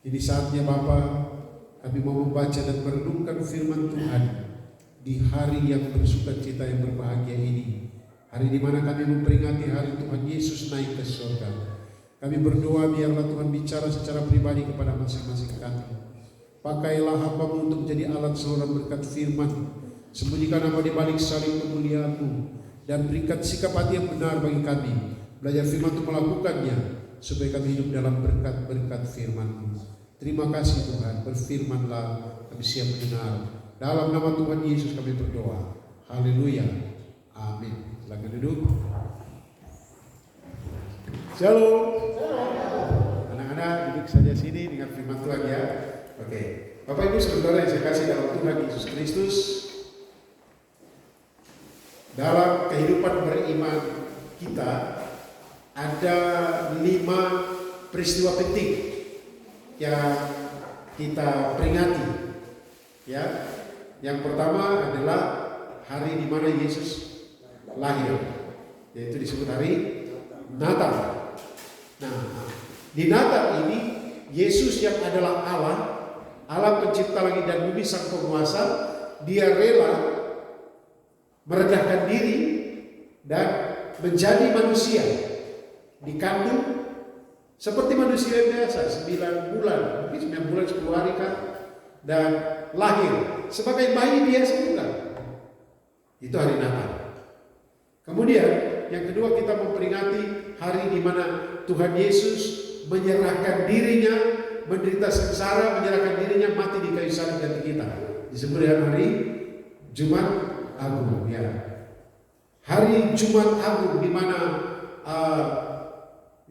Ini saatnya Bapa, kami mau membaca dan merenungkan firman Tuhan di hari yang bersukacita yang berbahagia ini. Hari di mana kami memperingati hari Tuhan Yesus naik ke surga. Kami berdoa biarlah Tuhan bicara secara pribadi kepada masing-masing kami. Pakailah hamba-Mu untuk menjadi alat saluran berkat firman. Sembunyikan nama di balik salib kemuliaan-Mu dan berikan sikap hati yang benar bagi kami. Belajar firman untuk melakukannya supaya kami hidup dalam berkat-berkat firman-Mu. Terima kasih Tuhan, berfirmanlah, kami siap mendengar. Dalam nama Tuhan Yesus kami berdoa. Haleluya. Amin. Silakan duduk. Shalom. Anak-anak duduk saja sini dengan firman Tuhan ya. Oke. Bapak Ibu saudara yang saya kasih dalam Tuhan Yesus Kristus, dalam kehidupan beriman kita ada 5 peristiwa penting yang kita peringati. Ya, yang pertama adalah hari di mana Yesus lahir, yaitu disebut hari Natal. Nah, di Natal ini Yesus yang adalah Allah pencipta langit dan bumi, sang penguasa, dia rela merendahkan diri dan menjadi manusia, dikandung seperti manusia yang biasa, 9 bulan, mungkin 9 bulan 10 hari kan, dan lahir sebagai bayi biasa juga. Itu hari Natal. Kemudian yang kedua kita memperingati hari di mana Tuhan Yesus menyerahkan dirinya, menderita sengsara, menyerahkan dirinya mati di kayu salib ganti kita. Disebut dengan hari Jumat Agung ya. Hari Jumat Agung di mana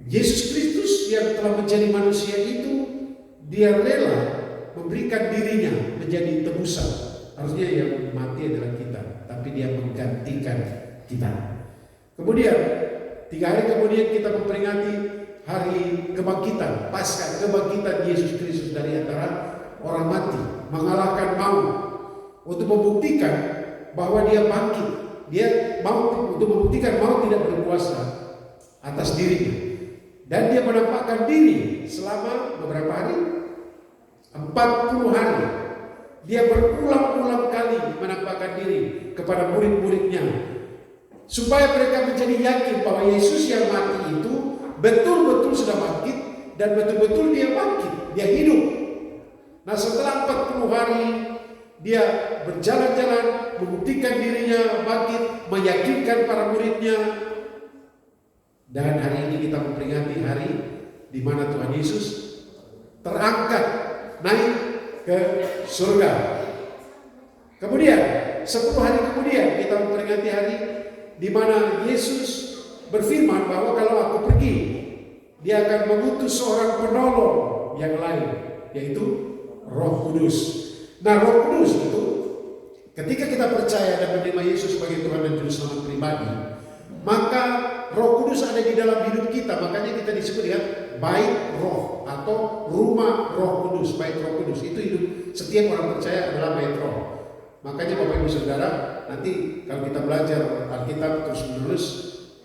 Yesus Kristus yang telah menjadi manusia itu, dia rela memberikan dirinya menjadi tebusan. Harusnya yang mati adalah kita, tapi dia menggantikan kita. Kemudian 3 hari kemudian kita memperingati hari kebangkitan, Paskah, kebangkitan Yesus Kristus dari antara orang mati, mengalahkan maut, untuk membuktikan bahwa dia bangkit. Dia mau untuk membuktikan maut tidak berkuasa atas dirinya. Dan dia menampakkan diri selama beberapa hari? 40 hari. Dia berulang-ulang kali menampakkan diri kepada murid-muridnya, supaya mereka menjadi yakin bahwa Yesus yang mati itu betul-betul sudah bangkit, dan betul-betul dia bangkit, dia hidup. Nah, setelah 40 hari dia berjalan-jalan, membuktikan dirinya bangkit, meyakinkan para muridnya. Dan hari ini kita memperingati hari di mana Tuhan Yesus terangkat naik ke surga. Kemudian 10 hari kemudian kita memperingati hari di mana Yesus berfirman bahwa kalau aku pergi, dia akan mengutus seorang penolong yang lain, yaitu Roh Kudus. Nah, Roh Kudus itu ketika kita percaya dan menerima Yesus sebagai Tuhan dan Juru Selamat pribadi, maka Roh Kudus ada di dalam hidup kita. Makanya kita disebut dengan bait roh atau rumah Roh Kudus. Bait Roh Kudus itu hidup setiap orang percaya adalah bait roh. Makanya Bapak Ibu Saudara, nanti kalau kita belajar Alkitab terus menerus,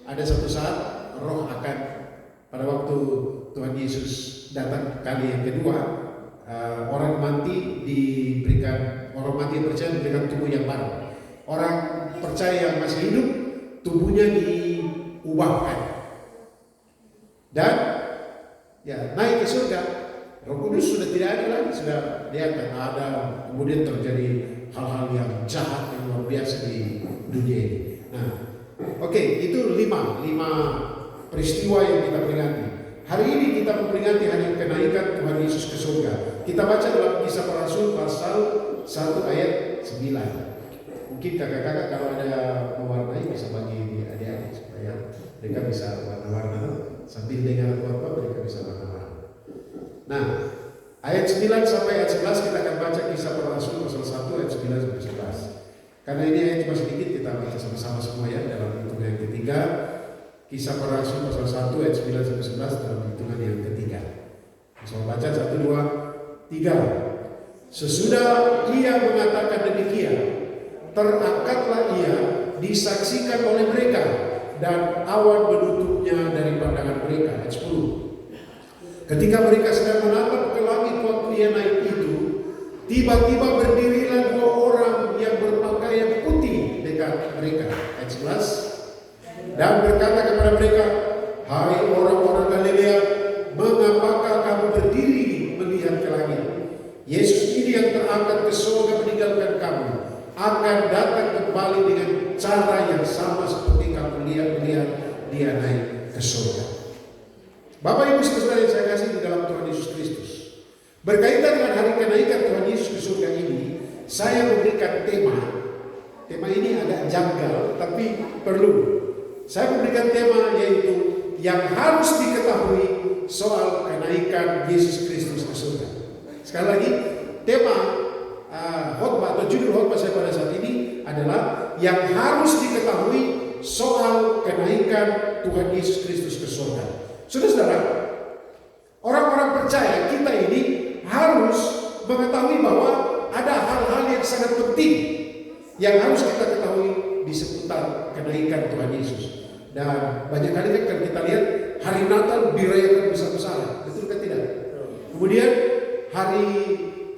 ada satu saat roh akan, pada waktu Tuhan Yesus datang kali yang kedua, orang mati diberikan, orang mati yang percaya diberikan tubuh yang baru. Orang percaya yang masih hidup, tubuhnya diubahkan dan ya naik ke surga. Roh Kudus sudah tidak ada lagi, sudah diangkat. Ada kemudian terjadi hal-hal yang jahat yang luar biasa di dunia ini. Nah, oke, itu 5 peristiwa yang kita peringati. Hari ini kita memperingati hari kenaikan Tuhan Yesus ke surga. Kita baca dalam Kisah Para Rasul pasal 1 ayat 9. Mungkin kakak-kakak kalau ada mewarnai bisa bagi adik-adik supaya mereka bisa warna-warna, sambil dengar apa mereka bisa warna-warna. Nah, ayat 9 sampai ayat 11 kita akan baca Kisah Para Rasul pasal 1 ayat 9 sampai 11. Karena ini ayat cuma sedikit, kita baca sama-sama semua ya dalam hitungan yang ketiga. Kisah Para Rasul pasal 1 ayat 9 sampai 11 dalam hitungan yang ketiga. Saya baca 1, 2, 3. Sesudah ia mengatakan demikian, terangkatlah ia, disaksikan oleh mereka, dan awan menutupnya dari pandangan mereka. Ayat 10. Ketika mereka sedang menatap ke langit Tiba-tiba berdirilah 2 orang yang berpakaian putih dekat mereka. Ayat 11. Dan berkata kepada mereka, "Hai orang-orang Galilea, mengapakah kamu berdiri melihat ke langit? Yesus ini yang terangkat ke surga meninggalkan kamu, akan datang kembali dengan cara yang sama seperti kamu lihat dia naik ke surga." Bapak Ibu saudara yang saya kasih di dalam Tuhan Yesus Kristus, berkaitan dengan hari kenaikan Tuhan Yesus ke surga ini, saya memberikan tema. Tema ini agak janggal, tapi perlu. Saya memberikan tema yaitu yang harus diketahui soal kenaikan Yesus Kristus ke surga. Sekali lagi, tema khotbah atau judul khotbah saya pada saat ini adalah yang harus diketahui soal kenaikan Tuhan Yesus Kristus ke surga. Saudara-saudara, orang-orang percaya kita ini harus mengetahui bahwa ada hal-hal yang sangat penting yang harus kita ketahui di seputar kenaikan Tuhan Yesus. Dan banyak kali kan kita lihat hari Natal dirayakan besar-besaran, betul kan tidak? Kemudian hari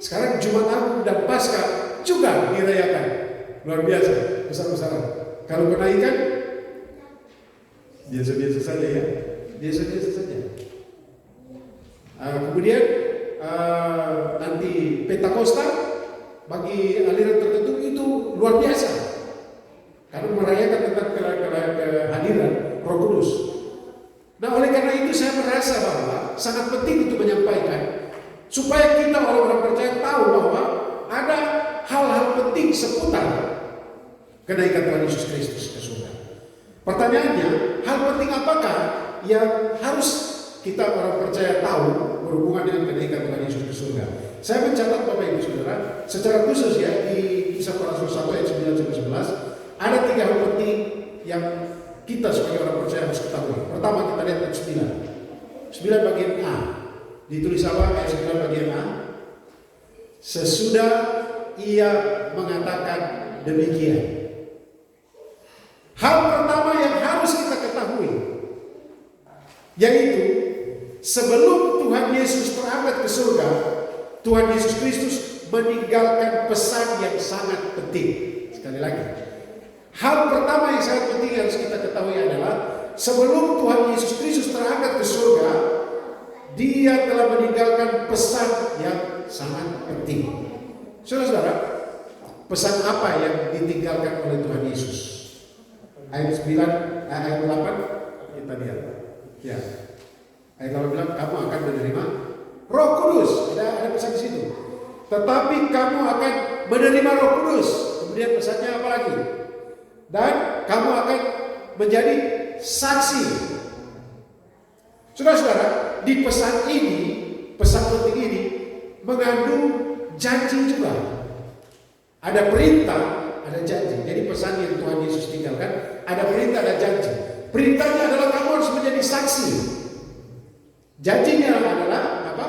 sekarang Jumat Agung dan Paskah juga dirayakan, luar biasa, besar-besaran. Kalau kenaikan biasa-biasa saja ya, biasa-biasa saja. Kemudian nanti Pentakosta bagi aliran tertentu itu luar biasa karena merayakan tentang kehadiran Roh Kudus. Nah, oleh karena itu saya merasa bahwa sangat penting untuk menyampaikan supaya kita orang-orang percaya tahu bahwa ada hal-hal penting seputar kenaikan Tuhan Yesus Kristus ke surga. Pertanyaannya, hal penting apakah yang harus kita orang percaya tahu berhubungan dengan kenaikan Tuhan Yesus ke surga? Saya mencatat Bapak Ibu Saudara, secara khusus ya di Kisah Para Rasul 1 ayat 9-11 ada 3 hal penting yang kita sebagai orang percaya harus ketahui. Pertama kita lihat ayat 9 bagian A. Ditulis apa ayat 9 bagian A? Sesudah ia mengatakan demikian. Hal pertama yang harus kita ketahui yaitu sebelum Tuhan Yesus terangkat ke surga, Tuhan Yesus Kristus meninggalkan pesan yang sangat penting. Sekali lagi, hal pertama yang sangat penting yang harus kita ketahui adalah sebelum Tuhan Yesus Kristus terangkat ke surga, dia telah meninggalkan pesan yang sangat penting. Saudara-saudara, pesan apa yang ditinggalkan oleh Tuhan Yesus? Ayat 9, ayat 8 kita lihat. Ya. Ayat 8 bilang kamu akan menerima Roh Kudus. Ada pesan di situ. Tetapi kamu akan menerima Roh Kudus. Kemudian pesannya apa lagi? Dan kamu akan menjadi saksi. Saudara-saudara, di pesan ini, pesan penting ini mengandung janji juga. Ada perintah, ada janji. Jadi pesan yang Tuhan Yesus tinggalkan, ada perintah, ada janji. Perintahnya adalah kamu harus menjadi saksi. Janjinya adalah apa?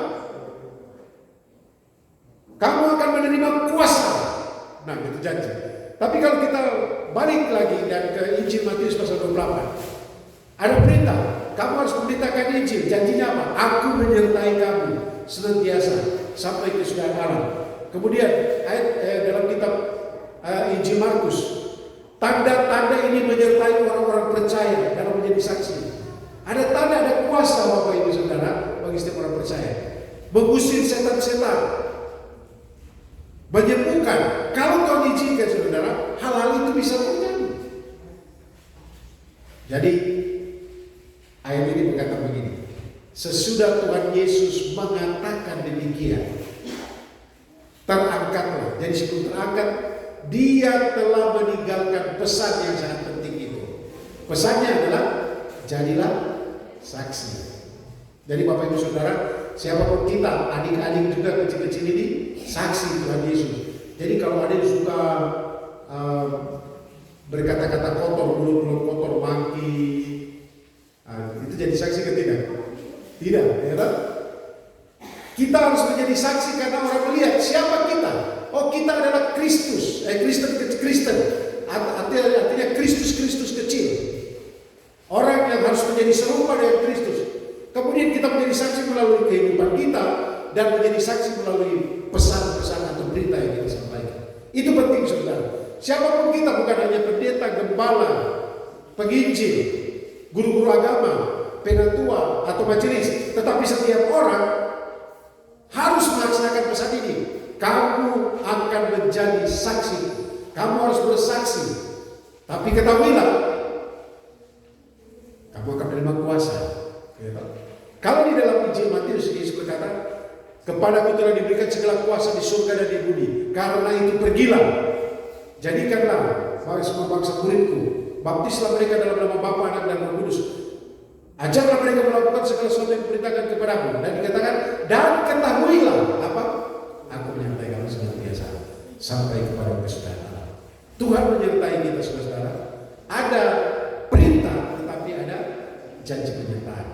Kamu akan menerima kuasa. Nah, itu janji. Tapi kalau kita balik lagi dan ke Injil Matius pasal 28, ada perintah. Kamu harus memberitakan Injil. Janjinya apa? Aku menyertai kamu senantiasa sampai kesudahan alam. Kemudian ayat dalam kitab Injil Markus, tanda-tanda ini menyertai orang-orang percaya dalam menjadi saksi. Ada tanda, ada kuasa Bapak Ibu Saudara bagi setiap orang percaya. Mengusir setan-setan, menyembuhkan. Kalau Tuhan izinkan saudara, hal-hal itu bisa terjadi. Jadi ayat ini berkata begini, sesudah Tuhan Yesus mengatakan demikian, terangkatlah. Jadi sebelum terangkat, dia telah meninggalkan pesan yang sangat penting itu. Pesannya adalah jadilah saksi. Jadi Bapak Ibu Saudara, siapapun kita, adik-adik juga kecil-kecil ini, saksi Tuhan Yesus. Jadi kalau ada yang suka berkata-kata kotor, mulut-mulut kotor, maki, itu jadi saksi ke tidak? Tidak, ya kan? Kita harus menjadi saksi karena orang melihat siapa kita. Oh, kita adalah Kristus, Kristen. Artinya Kristus kecil. Orang yang harus menjadi serupa dengan Kristus. Kemudian kita menjadi saksi melalui kehidupan kita dan menjadi saksi melalui pesan-pesan atau berita yang kita sampaikan. Itu penting saudara. Siapapun kita, bukan hanya pendeta, gembala, penginjil, guru-guru agama, penatua atau majelis, tetapi setiap orang harus melaksanakan pesan ini. Kamu akan menjadi saksi. Kamu harus bersaksi. Tapi ketahuilah, kamu akan menerima kuasa. Kalau di dalam Injil Matius, Yesus berkata, kepadaku telah diberikan segala kuasa di surga dan di bumi. Karena itu pergilah, jadikanlah semua bangsa muridku, baptislah mereka dalam nama Bapa, Anak dan Roh Kudus. Ajarlah mereka melakukan segala sesuatu yang diperintahkan kepadamu. Dan dikatakan, dan ketahuilah apa? Aku menyertai kamu senantiasa sampai kepada kesudahan. Tuhan menyertai kita, saudara. Ada perintah, tetapi ada janji penyertaan.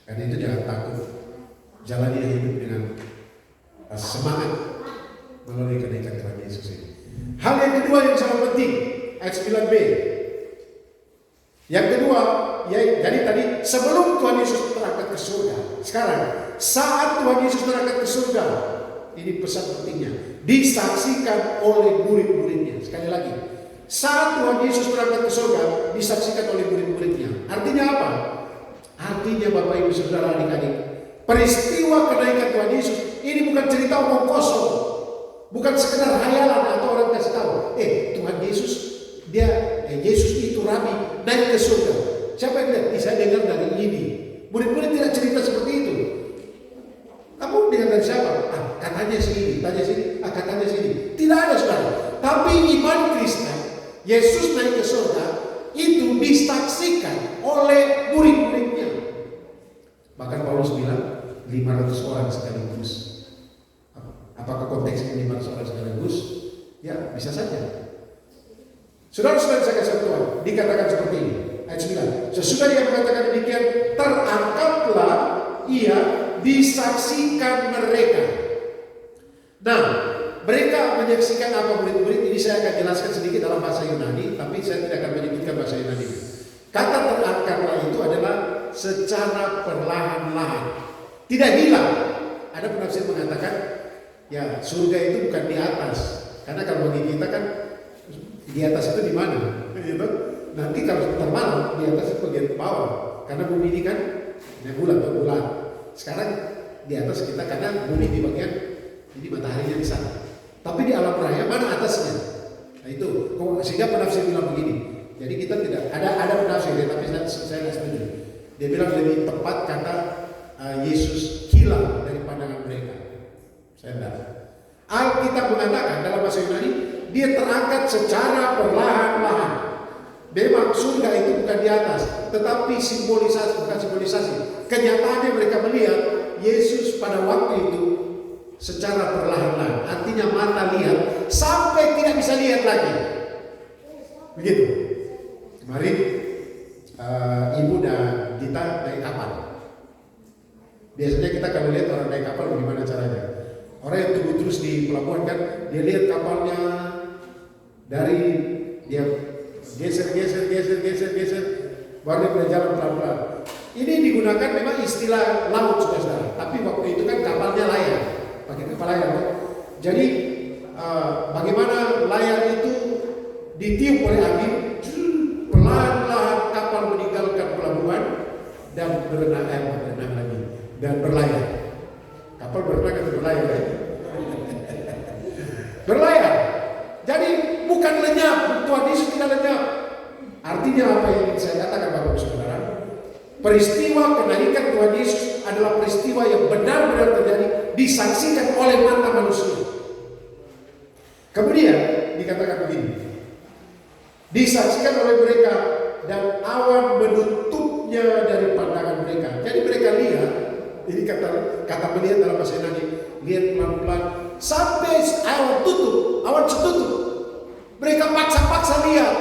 Karena itu jangan takut. Jalani hidup dengan semangat melalui kenaikan Tuhan Yesus ini. Hal yang kedua yang sangat penting, ayat 9b. Yang kedua, jadi tadi sebelum Tuhan Yesus terangkat ke surga. Sekarang, saat Tuhan Yesus terangkat ke surga, ini pesan pentingnya, disaksikan oleh murid-muridnya. Sekali lagi, saat Tuhan Yesus terangkat ke surga, disaksikan oleh murid-muridnya. Artinya apa? Artinya Bapak Ibu Saudara adik-adik, peristiwa kenaikan Tuhan Yesus ini bukan cerita omong kosong, bukan sekedar hayalan atau orang kasih tahu. Tuhan Yesus Yesus itu Rabi naik ke surga. Siapa yang lihat? Saya dengar dari ini. Murid-murid tidak cerita seperti itu. Kamu dengar dari siapa? Katanya sini, tanya sini, katanya sini. Tidak ada saudara. Tapi iman Kristen, Yesus naik ke surga itu disaksikan oleh murid-muridnya. Bahkan Paulus bilang 500 orang sekaligus. Apakah konteksnya 500 orang sekaligus? Ya, bisa saja. Saudara-saudara saya kasih Tuhan, dikatakan seperti ini. Ayat 9. Sesudah dia mengatakan demikian, terangkatlah ia, disaksikan mereka. Nah, mereka menyaksikan apa murid-murid ini? Saya akan jelaskan sedikit dalam bahasa Yunani, tapi saya tidak akan menyebutkan bahasa Yunani. Kata terangkatlah itu adalah secara perlahan-lahan, tidak hilang. Ada penafsir mengatakan, ya surga itu bukan di atas, karena kalau bagi kita kan di atas itu di mana? Gitu. Nanti kalau termalam di atas itu bagian bawah, karena bumi ini kan bulan. Sekarang di atas kita karena bumi di bagian ini mataharinya di sana. Tapi di alam raya mana atasnya? Nah itu, sehingga penafsir bilang begini. Jadi kita tidak ada penafsir, tapi saya tidak setuju. Dia bilang lebih tepat kata Yesus hilang dari pandangan mereka. Saya tidak. Alkitab mengatakan dalam bahasa Yunani, dia terangkat secara perlahan-lahan. Memang surga itu bukan di atas, tetapi bukan simbolisasi. Kenyataannya mereka melihat Yesus pada waktu itu secara perlahan-lahan. Artinya mata lihat sampai tidak bisa lihat lagi. Begitu. Kemarin ibu dan kita naik kapal. Biasanya kita kalau lihat orang naik kapal bagaimana caranya? Orang yang tunggu terus di pelabuhan kan, dia lihat kapalnya dari dia geser, baru dia jalan pelan-pelan. Ini digunakan memang istilah laut saudara, tapi waktu itu kan kapalnya layar, pakai kapal layar. Jadi bagaimana layar itu ditiup oleh angin, pelan-pelan kapal meninggalkan pelabuhan dan berenang lagi dan berlayar. Kapal berenang atau berlayar? Berlayar. Jadi bukan lenyap, Tuhan Yesus tidak lenyap. Artinya apa yang ingin saya katakan Bapak Ibu Saudara? Peristiwa kenaikan Tuhan Yesus adalah peristiwa yang benar-benar terjadi, disaksikan oleh mata manusia. Kemudian dikatakan begini, disaksikan oleh mereka dan awan menutupnya dari pandangan mereka. Jadi mereka lihat, ini kata melihat dalam bahasa Yunani, lihat pelan-pelan sampai awan tutup. Mereka paksa-paksa lihat.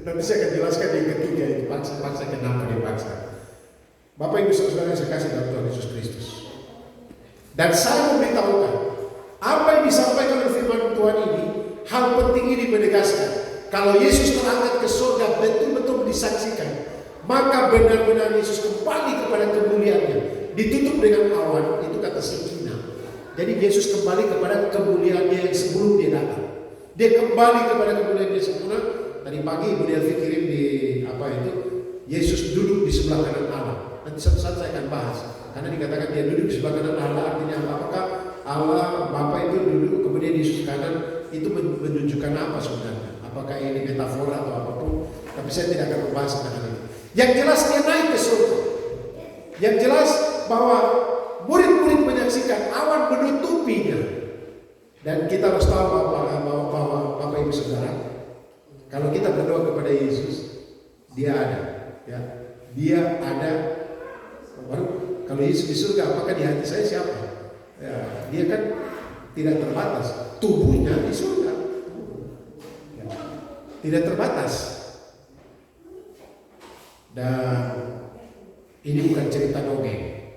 Nanti saya akan jelaskan yang ketiga itu, paksa-paksa kenapa dia paksa. Bapak Ibu Saudara yang saya kasih dalam Tuhan Yesus Kristus. Dan saya memberitahukan apa yang disampaikan oleh firman Tuhan ini, hal penting ini menegaskan kalau Yesus terangkat ke surga betul-betul disaksikan, maka benar-benar Yesus kembali kepada kemuliaannya, ditutup dengan awan, itu kata Shekinah. Jadi Yesus kembali kepada kemuliaannya yang sebelum dia datang. Dia kembali kepada kemuliaannya sempurna. Tadi pagi Ibu Delvi kirim di Yesus duduk di sebelah kanan Allah. Nanti suatu saat saya akan bahas. Karena dikatakan dia duduk di sebelah kanan Allah, artinya apa? Apakah Allah Bapa itu duduk kemudian Yesus kanan, itu menunjukkan apa sebenarnya? Apakah ini metafora atau apapun? Tapi saya tidak akan membahas tentang itu. Yang jelas dia naik ke surga. Yang jelas bahwa murid-murid menyaksikan awan menutupinya. Dan kita harus tahu bahwa Bapak Ibu Saudara, kalau kita berdoa kepada Yesus, dia ada. Ya, dia ada. Baru kalau Yesus di surga, apakah di hati saya siapa? Ya, dia kan tidak terbatas. Tubuhnya di surga, ya, tidak terbatas. Dan ini bukan cerita dongeng.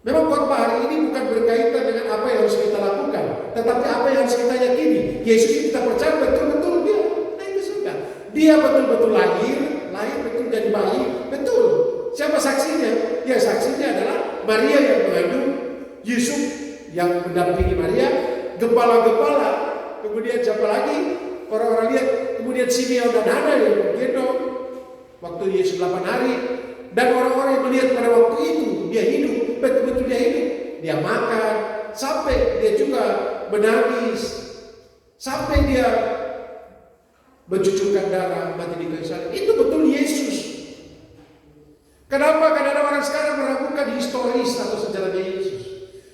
Memang khotbah hari ini bukan berkaitan dengan apa yang harus kita lakukan, tetapi apa yang harus kita yakini. Yesus yang kita percaya betul-betul dia naik ke surga. Dia betul-betul lahir betul jadi bayi, betul. Siapa saksinya? Ya, saksinya adalah Maria yang mengandung, Yusuf yang mendampingi Maria, gembala-gembala, kemudian siapa lagi? Orang-orang lihat, kemudian Simeon dan Hana yang menggendong waktu Yesus 8 hari, dan orang-orang yang melihat pada waktu itu dia hidup, betul-betul dia hidup, dia makan, sampai dia juga menangis, sampai dia mencucurkan darah, mati di kayu salib. Itu betul Yesus. Kenapa? Karena ada orang sekarang meragukan historis atau sejarahnya Yesus.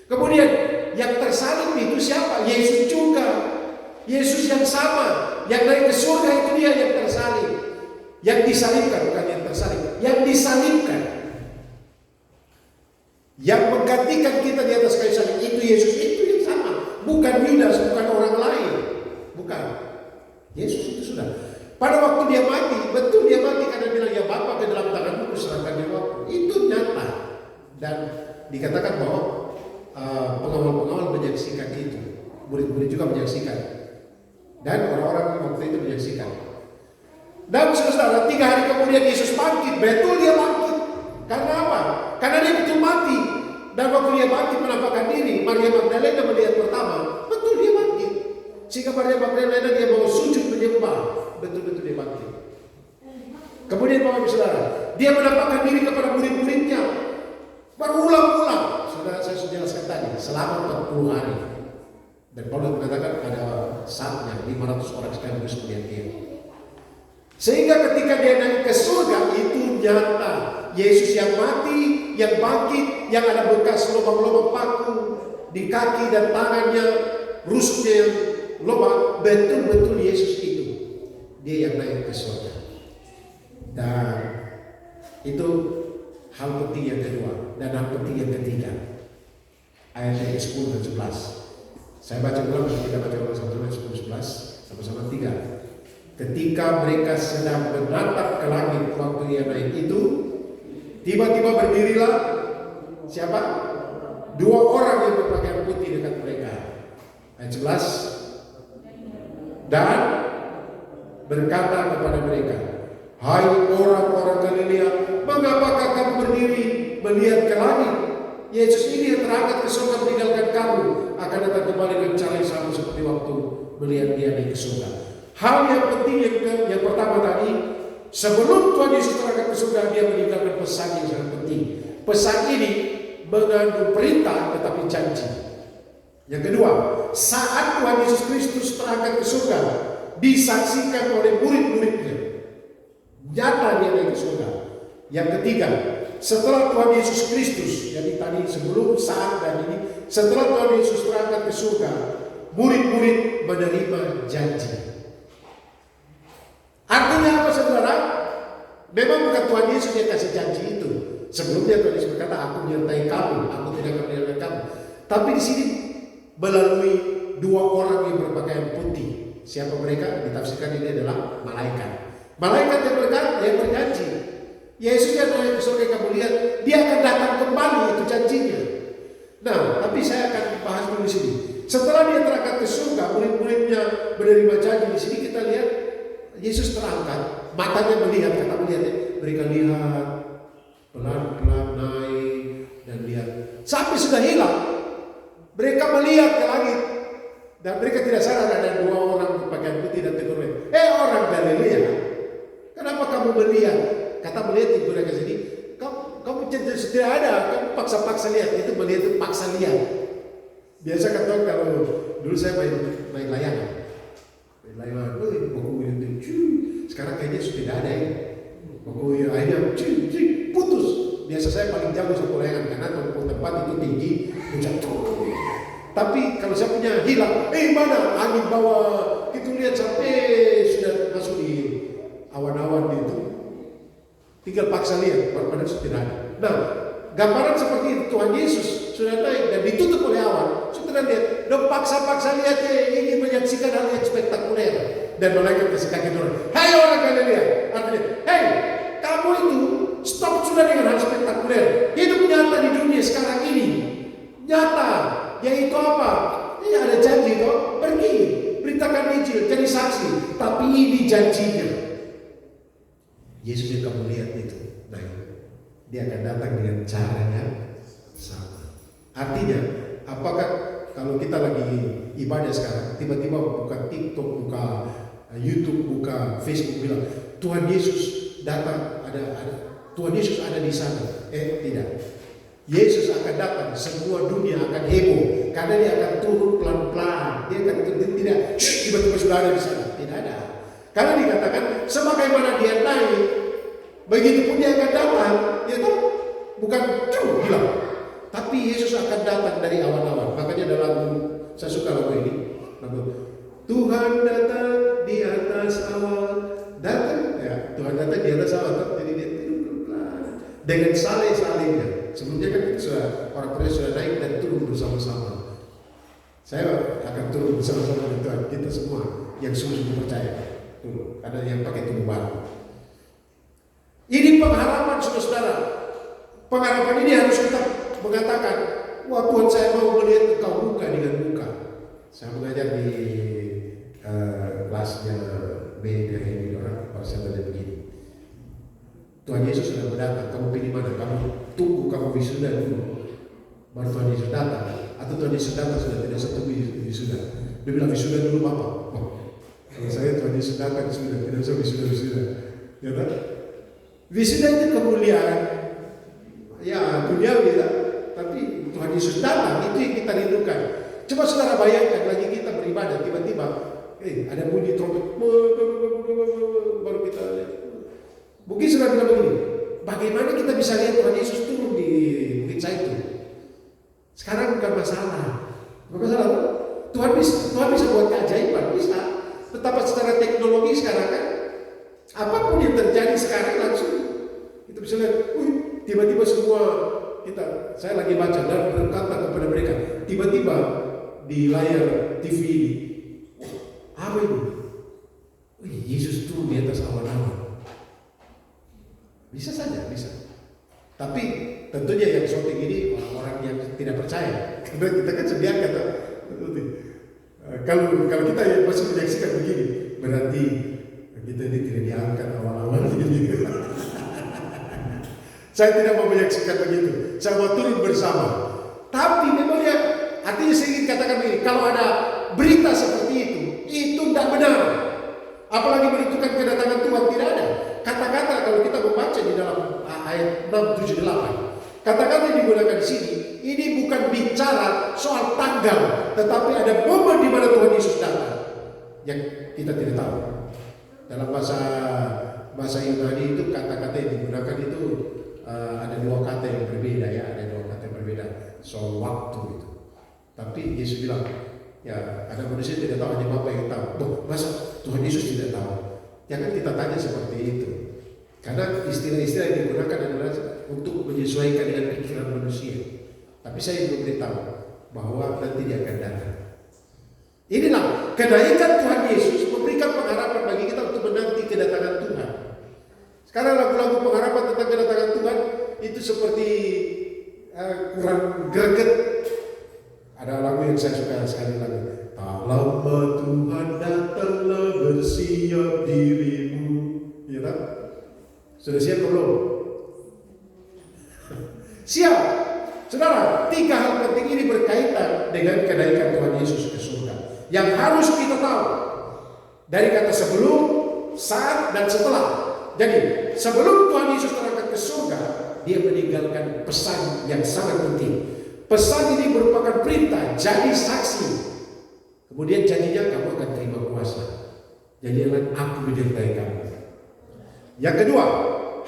Kemudian yang tersalib itu siapa? Yesus juga. Yesus yang sama, yang naik ke surga itu dia yang tersalib. Yang disalibkan, bukan yang tersalib, yang disalibkan. Yang menggantikan kita di atas kayu salib itu Yesus, itu yang sama. Bukan Yudas, bukan orang lain. Bukan. Yesus itu sudah. Pada waktu dia mati, betul dia mati karena bilang, ya Bapa, ke dalam tanganmu kuserahkan nyawaku. Itu nyata. Dan dikatakan bahwa pengawal-pengawal menyaksikan itu. Murid-murid juga menyaksikan. Dan orang-orang waktu itu menyaksikan. Dan saudara, 3 hari kemudian Yesus bangkit. Betul dia bangkit. Karena apa? Karena dia betul mati. Dan waktu dia bangkit menampakkan diri, Maria Magdalena melihat pertama, betul dia bangkit. Sehingga Maria Magdalena dia mau sujud menyembah. Betul-betul dia bangkit. Kemudian Bapak Ibu Saudara, dia menampakkan diri kepada murid-muridnya berulang-ulang. Saudara, saya sudah jelaskan tadi, selama 40 hari. Dan Paulus mengatakan ada saatnya 500 orang sekaligus melihat dia. Sehingga ketika dia naik ke surga, itu nyata. Yesus yang mati, yang bangkit, yang ada bekas lubang-lubang paku di kaki dan tangannya, rusuknya yang lubang, betul-betul Yesus itu. Dia yang naik ke surga. Dan itu hal penting yang kedua. Dan hal penting yang ketiga, ayat 10 dan 11. Saya baca ulang, kita baca ulang sama-sama 10-11, sama-sama 3. Ketika mereka sedang menatap ke langit waktu dia naik itu, tiba-tiba berdirilah siapa? 2 orang yang berpakaian putih dekat mereka. Ayat 11. Dan berkata kepada mereka, hai orang-orang Galilea, mengapakah kamu berdiri melihat ke langit? Yesus ini yang terangkat ke surga meninggalkan kamu, akan datang kembali dengan cara yang sama seperti waktu melihat dia naik ke surga. Hal yang penting yang pertama tadi, sebelum Tuhan Yesus terangkat ke surga, dia meninggalkan pesan yang sangat penting. Pesan ini mengandung perintah tetapi janji. Yang kedua, saat Tuhan Yesus Kristus terangkat ke surga, disaksikan oleh murid-muridnya. Nyata dia naik ke surga. Yang ketiga, setelah Tuhan Yesus Kristus, jadi tadi sebelum, saat, dan ini, setelah Tuhan Yesus terangkat ke surga, murid-murid menerima janji. Artinya apa saudara? Memang bukan Tuhan Yesus yang kasih janji itu. Sebelumnya Tuhan Yesus berkata, aku menyertai kamu, aku tidak akan meninggalkan kamu. Tapi di sini melalui 2 orang yang berpakaian putih. Siapa mereka? Ditafsirkan ini adalah malaikat. Malaikat yang berjanji. Yesus yang naik ke surga, kamu lihat, dia akan datang kembali, itu janjinya. Nah, tapi saya akan bahas dulu di sini. Setelah dia terangkat ke surga, murid-muridnya menerima janji. Di sini kita lihat Yesus terangkat, matanya melihat, kata melihatnya, mereka lihat pelan-pelan naik dan lihat sampai sudah hilang. Mereka melihat ke langit dan mereka tidak sadar ada dua orang berpakaian putih dan tegur mereka, orang Galilea, kenapa kamu melihat? Kata melihat itu mereka sini, kamu tidak ada, kamu paksa-paksa lihat. Itu melihat itu paksa lihat. Biasa kata kalau dulu saya main layangan, buku itu, sekarang kayaknya sudah tidak ada ya. Buku akhirnya putus. Biasa saya paling jago sama layangan karena tempat itu tinggi, tapi kalau saya punya hilang, mana angin bawa, itu lihat sampai sudah masuk di awan-awan itu. Tinggal paksa lihat, padahal sudah tidak ada. Nah, gambaran seperti itu Tuhan Yesus sudah naik dan ditutup oleh awan. Sudah lihat, dan paksa-paksa lihat ini menyaksikan hal yang spektakuler. Dan malaikat kasih kaki turun. Hai orang Galilea, artinya, hei kamu itu stop sudah dengan hal spektakuler. Hidup nyata di dunia sekarang ini, nyata, yaitu apa? Ini ada janji toh, pergi beritakan Injil, jadi saksi. Tapi ini janjinya. Yesus yang kamu lihat itu, nah dia akan datang dengan caranya sama. Artinya, apakah kalau kita lagi ibadah sekarang, tiba-tiba buka TikTok, buka YouTube, buka Facebook, bilang Tuhan Yesus datang, ada Tuhan Yesus ada di sana. Tidak. Yesus akan datang, semua dunia akan heboh karena dia akan turun pelan-pelan. Dia akan tidak tiba-tiba sudah ada di sana. Tidak ada. Karena dikatakan sebagaimana dia naik, begitu pun dia akan datang. Dia tahu bukan bilang, tapi Yesus akan datang dari awan-awan. Makanya dalam saya suka lagu ini, lagu Tuhan datang di atas awan, datang ya Tuhan datang di atas awan. Jadi dia turun pelan dengan saleh-salehnya. Sebelumnya kan itu sudah orang Tuhan sudah naik dan turun bersama-sama. Saya akan turun bersama-sama dengan Tuhan. Kita semua yang sungguh percaya. Ada yang pakai tubuh baru. Ini pengharapan saudara-saudara. Pengharapan ini harus kita mengatakan, wah Tuhan saya mau melihat Engkau muka dengan muka. Saya mengajar di kelasnya media ini orang persentasenya begini. Tuhan Yesus sudah mendatang, kamu pilih mana? Kamu tunggu, kamu wisuda dulu, baru Tuhan Yesus datang. Atau Tuhan Yesus datang sudah tidak satu wisuda. Dia bilang wisuda dulu Bapak. Kalau saya Tuhan Yesus datang sudah tidak usah wisuda. Ya tak? Wisuda itu kemuliaan, ya duniawi ya. Tapi Tuhan Yesus datang itu yang kita rindukan. Coba saudara bayangkan lagi kita beribadah tiba-tiba, ada bunyi trompet, baru kita lihat. Mungkin sudah bilang begini, bagaimana kita bisa lihat Tuhan Yesus turun di Bukit Zaitun? Sekarang bukan masalah. Tuhan bisa buat keajaiban, bisa. Tetapi secara teknologi sekarang kan, apapun yang terjadi sekarang langsung kita bisa lihat. Tiba-tiba semua saya lagi baca dan berkata kepada mereka, tiba-tiba di layar TV ini, apa ini? Yesus turun di atas awan-awan. Bisa saja, bisa. Tapi tentunya yang shooting ini orang-orang yang tidak percaya. Karena kita kan sediakan. Kalau kita masih menyaksikan begini, berarti kita ini tidak diangkat awal-awal ini. Saya tidak mau menyaksikan begitu. Saya mau turun bersama. Tapi memang ya, artinya saya ingin katakan begini, kalau ada berita seperti itu tidak benar. Apalagi menentukan kedatangan Tuhan, tidak ada. Kata-kata kalau kita membaca di dalam ayat 678, kata-kata yang digunakan di sini, ini bukan bicara soal tanggal, tetapi ada momen di mana Tuhan Yesus datang yang kita tidak tahu. Dalam bahasa Yunani itu kata-kata yang digunakan itu ada dua kata yang berbeda ya, ada dua kata yang berbeda soal waktu itu. Tapi Yesus bilang, ya ada manusia tidak tahu, hanya Bapa yang tahu. Masa Tuhan Yesus tidak tahu? Jangan kita tanya seperti itu. Karena istilah-istilah yang digunakan adalah untuk menyesuaikan dengan pikiran manusia. Tapi saya memberitahu bahwa nanti dia akan datang. Inilah kenaikan Tuhan Yesus memberikan pengharapan bagi kita untuk menanti kedatangan Tuhan. Sekarang lagu-lagu pengharapan tentang kedatangan Tuhan itu seperti kurang greget. Ada lagu yang saya suka sekali lagi. Tak lama Tuhan datanglah, bersiap dirimu. Ya tak? Sudah siap belum? Siap. Saudara, 3 hal penting ini berkaitan dengan kenaikan Tuhan Yesus ke surga. Yang harus kita tahu dari kata sebelum, saat, dan setelah. Jadi, sebelum Tuhan Yesus terangkat ke surga, dia meninggalkan pesan yang sangat penting. Pesan ini merupakan perintah, jadi saksi. Kemudian janjinya kamu akan terima kuasa. Jadilah aku menyertai kamu. Yang kedua,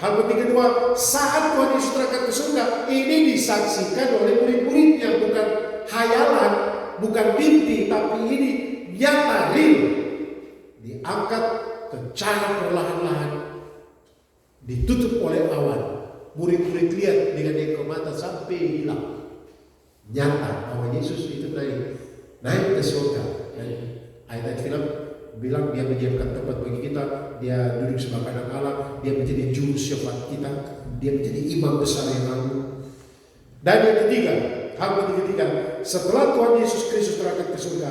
hal penting kedua, saat Tuhan Yesus terangkat ke surga, ini disaksikan oleh murid-muridnya, bukan hayalan, bukan mimpi, tapi ini nyata, real. Diangkat secara perlahan-lahan, ditutup oleh awan. Murid-murid lihat dengan ekor mata sampai hilang. Nyata bahwa Yesus itu naik ke surga. Dan ayat film bilang dia menyiapkan tempat bagi kita, dia duduk sebelah kanan Allah, dia menjadi juru syafaat kita, dia menjadi imam besar yang agung. Dan yang ketiga, hal penting ketiga, setelah Tuhan Yesus Kristus terangkat ke surga,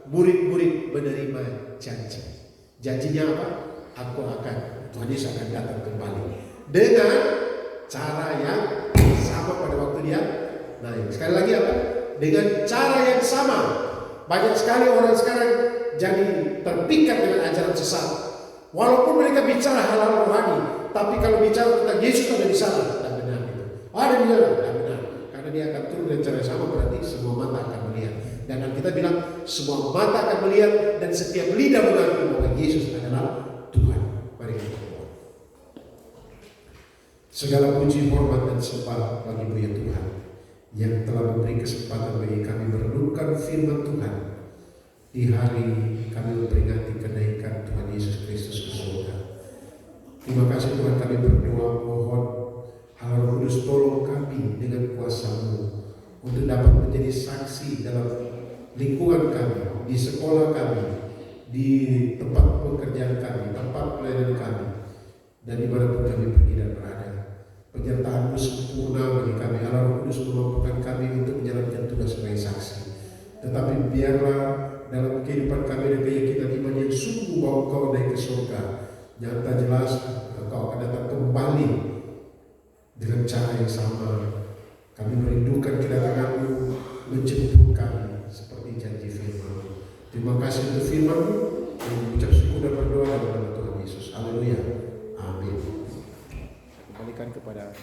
murid-murid menerima janji. Janjinya apa? Tuhan Yesus akan datang kembali dengan cara yang sama pada waktu dia naik. Sekali lagi apa? Dengan cara yang sama. Banyak sekali orang sekarang jadi terpikat dengan ajaran sesat. Walaupun mereka bicara hal-hal rohani, tapi kalau bicara tentang Yesus ada di sana, tidak benar itu. Ada di sana, tidak benar. Karena dia akan turun dengan cara yang sama, berarti semua mata akan melihat. Dan kita bilang semua mata akan melihat dan setiap lidah mengaku bahwa Yesus adalah Tuhan. Mari kita berdoa. Segala puji, hormat, dan sembah bagi-Mu ya Tuhan, yang telah memberi kesempatan bagi kami merenungkan firman Tuhan di hari kami memperingati kenaikan Tuhan Yesus Kristus ke surga. Terima kasih Tuhan, kami berdoa mohon Roh Kudus tolong kami dengan kuasa-Mu untuk dapat menjadi saksi dalam lingkungan kami, di sekolah kami, di tempat pekerjaan kami, tempat pelayanan kami, dan dimanapun kami pergi dan berada. Penyertaan-Mu sempurna bagi kami. Roh Kudus memampukan kami untuk menjalankan tugas sebagai saksi. Tetapi biarlah dalam kehidupan kami dan keyakinan iman yang sungguh bahwa Engkau naik ke surga, nyata jelas Engkau akan datang kembali dengan cara yang sama. Kami merindukan kedatangan-Mu, menjemput kami seperti janji firman-Mu. Terima kasih untuk firman-Mu. Kami mengucap syukur dan berdoa dalam nama Tuhan Yesus. Haleluya. Amin. Kembalikan kepada